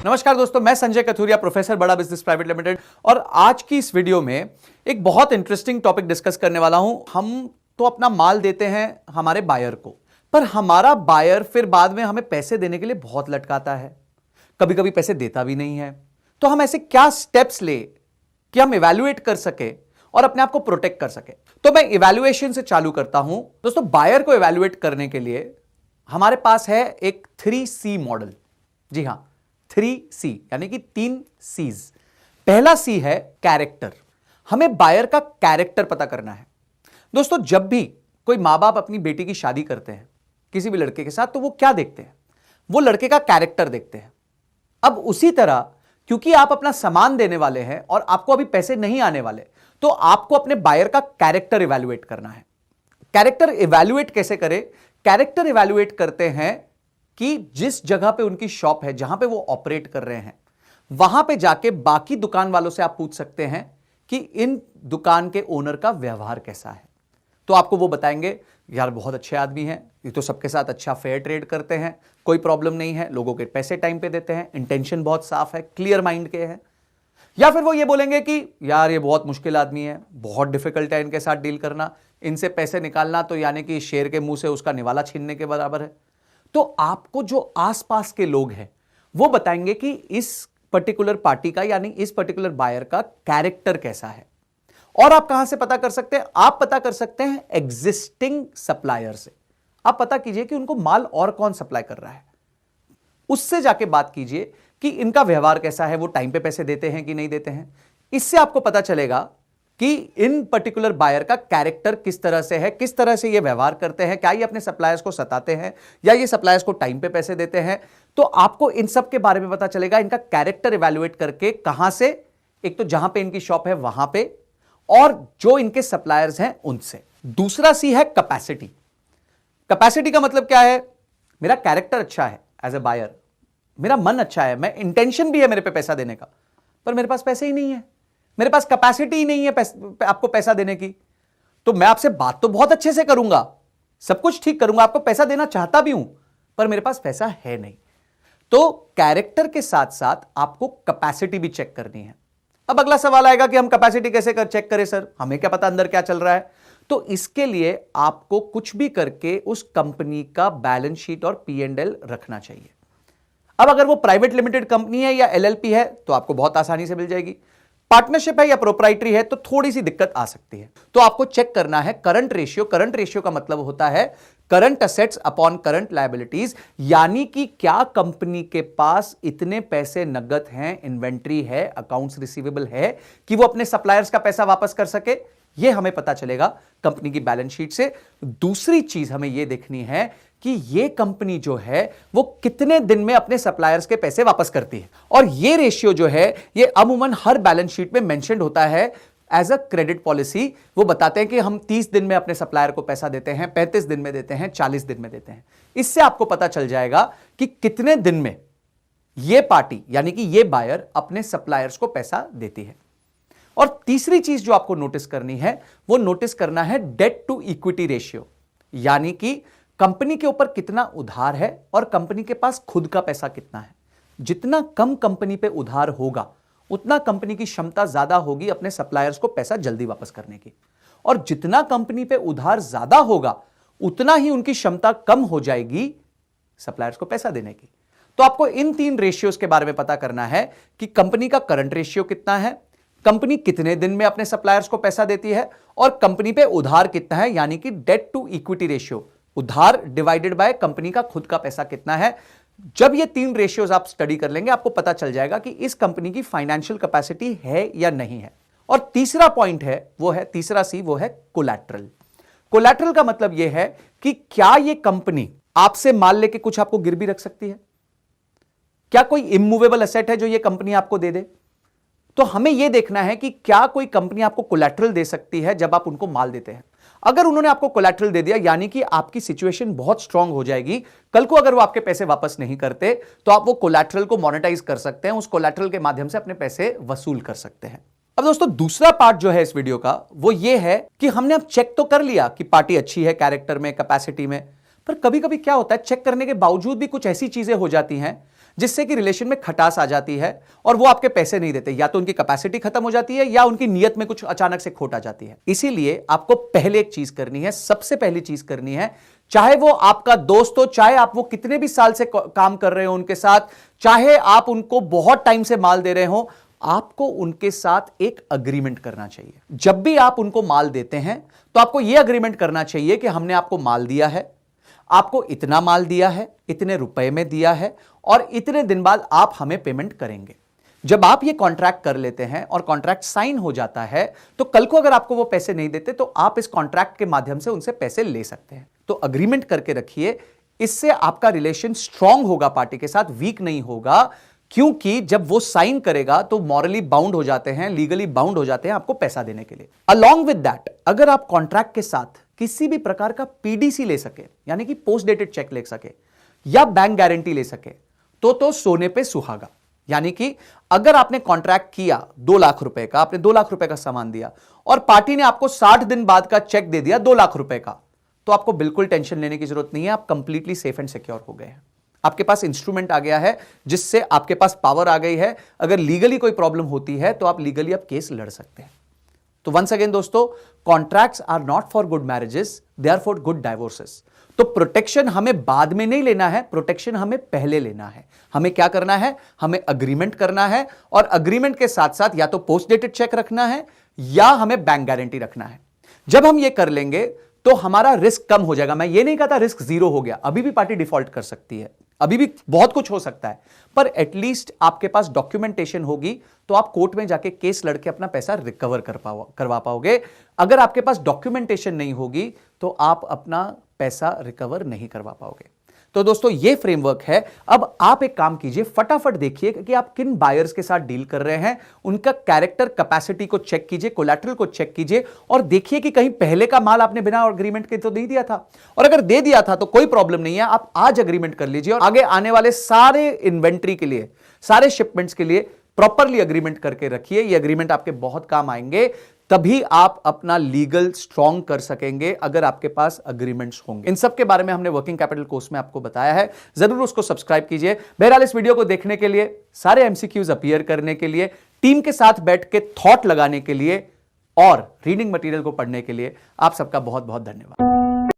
नमस्कार दोस्तों, मैं संजय कथुरिया, प्रोफेसर बड़ा बिजनेस प्राइवेट लिमिटेड। और आज की इस वीडियो में एक बहुत इंटरेस्टिंग टॉपिक डिस्कस करने वाला हूं। हम तो अपना माल देते हैं हमारे बायर को, पर हमारा बायर फिर बाद में हमें पैसे देने के लिए बहुत लटकाता है, कभी कभी पैसे देता भी नहीं है। तो हम ऐसे क्या स्टेप्स ले कि हम इवैल्यूएट कर सके और अपने आप को प्रोटेक्ट कर सके। तो मैं इवैल्यूएशन से चालू करता हूं। दोस्तों, बायर को इवैल्यूएट करने के लिए हमारे पास है एक 3C मॉडल। जी हां, 3C यानी कि 3 C's। पहला C है कैरेक्टर। हमें बायर का कैरेक्टर पता करना है। दोस्तों, जब भी कोई मां बाप अपनी बेटी की शादी करते हैं किसी भी लड़के के साथ, तो वो क्या देखते हैं? वो लड़के का कैरेक्टर देखते हैं। अब उसी तरह, क्योंकि आप अपना सामान देने वाले हैं और आपको अभी पैसे नहीं आने वाले, तो आपको अपने बायर का कैरेक्टर इवैल्यूएट करना है। कैरेक्टर इवैल्यूएट कैसे करें? कैरेक्टर इवैल्यूएट करते हैं कि जिस जगह पे उनकी शॉप है, जहां पे वो ऑपरेट कर रहे हैं, वहां पे जाके बाकी दुकान वालों से आप पूछ सकते हैं कि इन दुकान के ओनर का व्यवहार कैसा है। तो आपको वो बताएंगे, यार बहुत अच्छे आदमी हैं, ये तो सबके साथ अच्छा फेयर ट्रेड करते हैं, कोई प्रॉब्लम नहीं है, लोगों के पैसे टाइम पे देते हैं, इंटेंशन बहुत साफ है, क्लियर माइंड के हैं। या फिर वो ये बोलेंगे कि यार ये बहुत मुश्किल आदमी है, बहुत डिफिकल्ट है इनके साथ डील करना, इनसे पैसे निकालना तो यानी कि शेर के मुंह से उसका निवाला छीनने के बराबर है। तो आपको जो आसपास के लोग हैं वो बताएंगे कि इस पर्टिकुलर पार्टी का यानी इस पर्टिकुलर बायर का कैरेक्टर कैसा है। और आप कहां से पता कर सकते हैं? आप पता कर सकते हैं एग्जिस्टिंग सप्लायर से। आप पता कीजिए कि उनको माल और कौन सप्लाई कर रहा है, उससे जाके बात कीजिए कि इनका व्यवहार कैसा है, वो टाइम पे पैसे देते हैं कि नहीं देते हैं। इससे आपको पता चलेगा कि इन पर्टिकुलर बायर का कैरेक्टर किस तरह से है, किस तरह से ये व्यवहार करते हैं, क्या ये अपने सप्लायर्स को सताते हैं या ये सप्लायर्स को टाइम पे पैसे देते हैं। तो आपको इन सब के बारे में पता चलेगा, इनका कैरेक्टर इवैल्यूएट करके। कहां से? एक तो जहां पे इनकी शॉप है वहां पे, और जो इनके सप्लायर्स हैं उनसे। दूसरा सी है कैपेसिटी। कैपेसिटी का मतलब क्या है? मेरा कैरेक्टर अच्छा है एज ए बायर, मेरा मन अच्छा है, मैं इंटेंशन भी है मेरे पे पैसा देने का, पर मेरे पास पैसे ही नहीं है, मेरे पास कैपेसिटी ही नहीं है आपको पैसा देने की। तो मैं आपसे बात तो बहुत अच्छे से करूंगा, सब कुछ ठीक करूंगा, आपको पैसा देना चाहता भी हूं, पर मेरे पास पैसा है नहीं। तो कैरेक्टर के साथ साथ आपको कैपेसिटी भी चेक करनी है। अब अगला सवाल आएगा कि हम कैपेसिटी कैसे चेक करें सर, हमें क्या पता अंदर क्या चल रहा है। तो इसके लिए आपको कुछ भी करके उस कंपनी का बैलेंस शीट और P&L रखना चाहिए। अब अगर वो प्राइवेट लिमिटेड कंपनी है या LLP है तो आपको बहुत आसानी से मिल जाएगी। पार्टनरशिप है या प्रोप्राइटरी है तो थोड़ी सी दिक्कत आ सकती है। तो आपको चेक करना है करंट रेशियो। करंट रेशियो का मतलब होता है current assets upon current liabilities, यानी कि क्या कंपनी के पास इतने पैसे नगद हैं, इन्वेंट्री है, अकाउंट्स रिसीवेबल है कि वो अपने सप्लायर्स का पैसा वापस कर सके। यह हमें पता चलेगा कंपनी की बैलेंस शीट से। दूसरी चीज हमें यह देखनी है कि यह कंपनी जो है वो कितने दिन में अपने सप्लायर्स के पैसे वापस करती है। और यह रेशियो जो है ये अमूमन हर बैलेंस शीट में मेंशन्ड होता है एज अ क्रेडिट पॉलिसी। वो बताते हैं कि हम 30 दिन में अपने सप्लायर को पैसा देते हैं, 35 दिन में देते हैं, 40 दिन में देते हैं। इससे आपको पता चल जाएगा कि कितने दिन में यह पार्टी यानी कि यह बायर अपने सप्लायर्स को पैसा देती है। और तीसरी चीज जो आपको नोटिस करनी है वो नोटिस करना है डेट टू इक्विटी रेशियो, यानी कि कंपनी के ऊपर कितना उधार है और कंपनी के पास खुद का पैसा कितना है। जितना कम कंपनी पे उधार होगा उतना कंपनी की क्षमता ज्यादा होगी अपने सप्लायर्स को पैसा जल्दी वापस करने की, और जितना कंपनी पे उधार ज्यादा होगा उतना ही उनकी क्षमता कम हो जाएगी सप्लायर्स को पैसा देने की। तो आपको इन 3 रेशियोज के बारे में पता करना है कि कंपनी का करंट रेशियो कितना है, कंपनी कितने दिन में अपने सप्लायर्स को पैसा देती है, और कंपनी पे उधार कितना है यानी कि डेट टू इक्विटी रेशियो, उधार डिवाइडेड बाय कंपनी का खुद का पैसा कितना है। जब ये 3 रेशियोज आप स्टडी कर लेंगे आपको पता चल जाएगा कि इस कंपनी की फाइनेंशियल कैपेसिटी है या नहीं है। और तीसरा पॉइंट है वो है, तीसरा सी वो है कोलैटरल। कोलैटरल का मतलब यह है कि क्या यह कंपनी आपसे माल लेके कुछ आपको गिरवी रख सकती है, क्या कोई इमूवेबल एसेट है जो यह कंपनी आपको दे दे। तो हमें यह देखना है कि क्या कोई कंपनी आपको कोलैटरल दे सकती है जब आप उनको माल देते हैं। अगर उन्होंने आपको कोलैटरल दे दिया यानी कि आपकी सिचुएशन बहुत स्ट्रांग हो जाएगी। कल को अगर वो आपके पैसे वापस नहीं करते तो आप वो कोलैटरल को मोनेटाइज कर सकते हैं, उस कोलैटरल के माध्यम से अपने पैसे वसूल कर सकते हैं। अब दोस्तों, दूसरा पार्ट जो है इस वीडियो का वो ये है कि हमने अब चेक तो कर लिया कि पार्टी अच्छी है कैरेक्टर में, कैपेसिटी में, पर कभी कभी क्या होता है चेक करने के बावजूद भी कुछ ऐसी चीजें हो जाती हैं जिससे कि रिलेशन में खटास आ जाती है और वो आपके पैसे नहीं देते, या तो उनकी कैपेसिटी खत्म हो जाती है या उनकी नीयत में कुछ अचानक से खोट आ जाती है। इसीलिए आपको पहले एक चीज करनी है, सबसे पहली चीज करनी है, चाहे वो आपका दोस्त हो, चाहे आप वो कितने भी साल से काम कर रहे हो उनके साथ, चाहे आप उनको बहुत टाइम से माल दे रहे हो, आपको उनके साथ एक अग्रीमेंट करना चाहिए। जब भी आप उनको माल देते हैं तो आपको यह अग्रीमेंट करना चाहिए कि हमने आपको माल दिया है, आपको इतना माल दिया है, इतने रुपए में दिया है और इतने दिन बाद आप हमें पेमेंट करेंगे। जब आप ये कॉन्ट्रैक्ट कर लेते हैं और कॉन्ट्रैक्ट साइन हो जाता है तो कल को अगर आपको वो पैसे नहीं देते तो आप इस कॉन्ट्रैक्ट के माध्यम से उनसे पैसे ले सकते हैं। तो अग्रीमेंट करके रखिए, इससे आपका रिलेशन स्ट्रांग होगा, पार्टी के साथ वीक नहीं होगा, क्योंकि जब वो साइन करेगा तो मॉरली बाउंड हो जाते हैं, लीगली बाउंड हो जाते हैं आपको पैसा देने के लिए। अलॉन्ग विद दैट, अगर आप कॉन्ट्रैक्ट के साथ किसी भी प्रकार का पीडीसी ले सके, यानी कि पोस्ट डेटेड चेक ले सके या बैंक गारंटी ले सके, तो सोने पे सुहागा। यानी कि अगर आपने कॉन्ट्रैक्ट किया 2 लाख रुपए का, आपने 2 लाख रुपए का सामान दिया और पार्टी ने आपको 60 दिन बाद का चेक दे दिया 2 लाख रुपए का, तो आपको बिल्कुल टेंशन लेने की जरूरत नहीं है, आप कंप्लीटली सेफ एंड सिक्योर हो गए हैं। आपके पास इंस्ट्रूमेंट आ गया है जिससे आपके पास पावर आ गई है, अगर लीगली कोई प्रॉब्लम होती है तो आप लीगली अब केस लड़ सकते हैं। तो वंस अगेन दोस्तों, contracts are not for good marriages, they are for good divorces. तो प्रोटेक्शन हमें बाद में नहीं लेना है, प्रोटेक्शन हमें पहले लेना है। हमें क्या करना है, हमें अग्रीमेंट करना है और अग्रीमेंट के साथ साथ या तो पोस्ट डेटेड चेक रखना है या हमें बैंक गारंटी रखना है। जब हम ये कर लेंगे तो हमारा रिस्क कम हो जाएगा। मैं ये नहीं कहता रिस्क जीरो हो गया, अभी भी पार्टी डिफॉल्ट कर सकती है, अभी भी बहुत कुछ हो सकता है, पर एटलीस्ट आपके पास डॉक्यूमेंटेशन होगी तो आप कोर्ट में जाके केस लड़के अपना पैसा रिकवर करवा पाओगे। अगर आपके पास डॉक्यूमेंटेशन नहीं होगी तो आप अपना पैसा रिकवर नहीं करवा पाओगे। तो दोस्तों, ये फ्रेमवर्क है। अब आप एक काम कीजिए, फटाफट देखिए कि आप किन बायर्स के साथ डील कर रहे हैं, उनका कैरेक्टर कैपेसिटी को चेक कीजिए, कोलैटरल को चेक कीजिए और देखिए कि कहीं पहले का माल आपने बिना अग्रीमेंट के तो नहीं दिया था, और अगर दे दिया था तो कोई प्रॉब्लम नहीं है, आप आज अग्रीमेंट कर लीजिए और आगे आने वाले सारे इन्वेंट्री के लिए, सारे शिपमेंट्स के लिए प्रॉपरली अग्रीमेंट करके रखिए। ये अग्रीमेंट आपके बहुत काम आएंगे, तभी आप अपना लीगल स्ट्रांग कर सकेंगे अगर आपके पास अग्रीमेंट्स होंगे। इन सब के बारे में हमने वर्किंग कैपिटल कोर्स में आपको बताया है, जरूर उसको सब्सक्राइब कीजिए। बहरहाल इस वीडियो को देखने के लिए, सारे एमसीक्यूज अपीयर करने के लिए, टीम के साथ बैठ के थॉट लगाने के लिए और रीडिंग मटेरियल को पढ़ने के लिए आप सबका बहुत बहुत धन्यवाद।